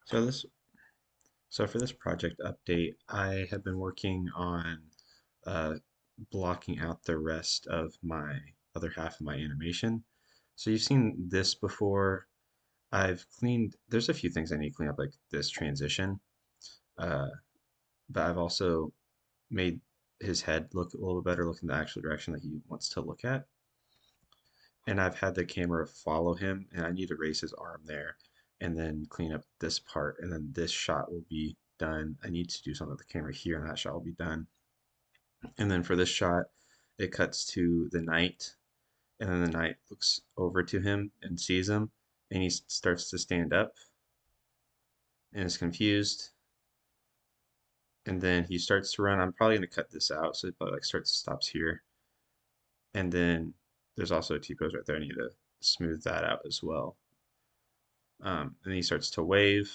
So this, so for this project update, I have been working on uh, blocking out the rest of my other half of my animation. So you've seen this before. I've cleaned, there's a few things I need to clean up, like this transition, uh, but I've also made his head look a little bit better, look in the actual direction that he wants to look at. And I've had the camera follow him, and I need to raise his arm there and then clean up this part, and then this shot will be done. I need to do something with the camera here, and that shot will be done. And then for this shot, it cuts to the knight, and then the knight looks over to him and sees him, and he starts to stand up and is confused. And then he starts to run. I'm probably gonna cut this out, so it probably like stops here. And then there's also a T-pose right there. I need to smooth that out as well. And he starts to wave,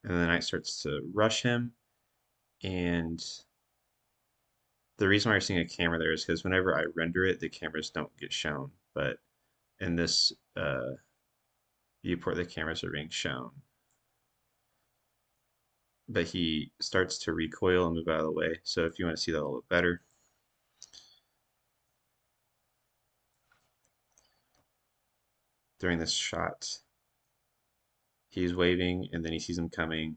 and then the knight starts to rush him. And the reason why you're seeing a camera there is because whenever I render it, the cameras don't get shown. But in this viewport, the cameras are being shown. But he starts to recoil and move out of the way. So if you want to see that a little bit better, during this shot, he's waving, and then he sees him coming,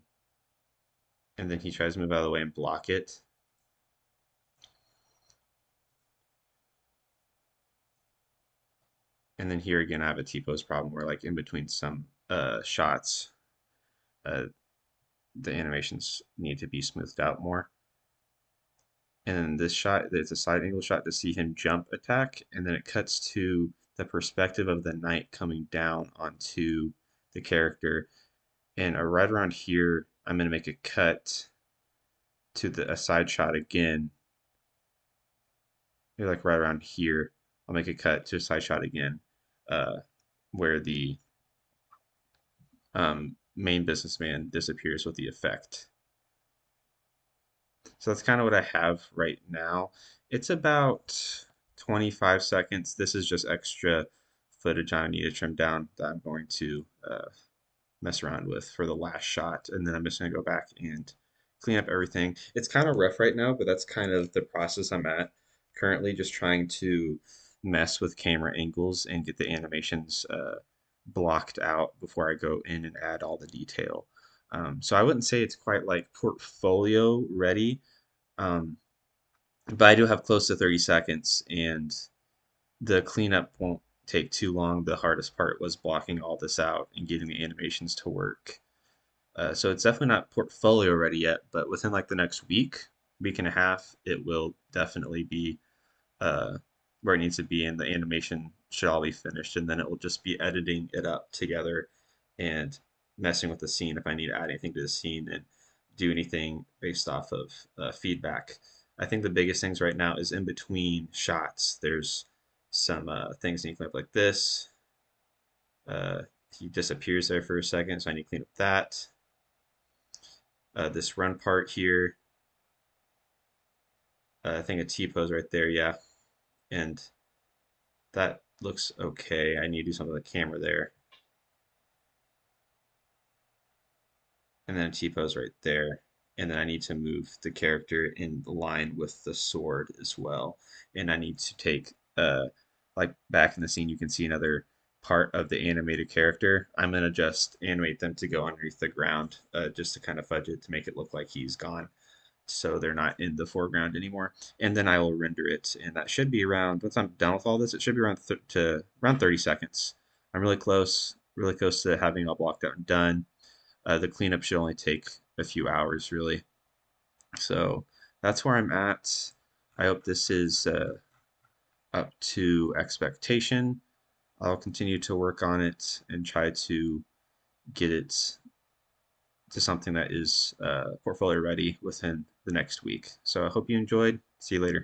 and then he tries to move out of the way and block it. And then here again, I have a T-pose problem where like in between some shots, uh, the animations need to be smoothed out more. And then this shot, it's a side angle shot to see him jump attack, and then it cuts to the perspective of the knight coming down onto the character. And right around here, I'm going to make a cut to a side shot again. Maybe like right around here, I'll make a cut to a side shot again, uh, where the main businessman disappears with the effect. So that's kind of what I have right now. It's about 25 seconds. This is just extra footage I need to trim down that I'm going to mess around with for the last shot. And then I'm just going to go back and clean up everything. It's kind of rough right now, but that's kind of the process I'm at currently, just trying to mess with camera angles and get the animations blocked out before I go in and add all the detail. So I wouldn't say it's quite like portfolio ready, um, but I do have close to 30 seconds, and the cleanup won't take too long. The hardest part was blocking all this out and getting the animations to work. So it's definitely not portfolio ready yet, but within like the next week and a half, it will definitely be uh, where it needs to be, and the animation should all be finished. And then it will just be editing it up together and messing with the scene if I need to add anything to the scene and do anything based off of feedback. I think the biggest things right now is in between shots. There's some things that you clean up like this. Uh, he disappears there for a second, so I need to clean up that. This run part here, I think a T-pose right there, yeah. And that looks okay. I need to do something with the camera there. And then a T-pose right there. And then I need to move the character in line with the sword as well. And I need to take, like back in the scene, you can see another part of the animated character. I'm going to just animate them to go underneath the ground, just to kind of fudge it to make it look like he's gone, so they're not in the foreground anymore. And then I will render it, and that should be around, once I'm done with all this, it should be around around 30 seconds. I'm really close to having it all blocked out and done. The cleanup should only take a few hours, really. So that's where I'm at. I hope this is up to expectation. I'll continue to work on it and try to get it to something that is portfolio ready within the next week. So I hope you enjoyed. See you later.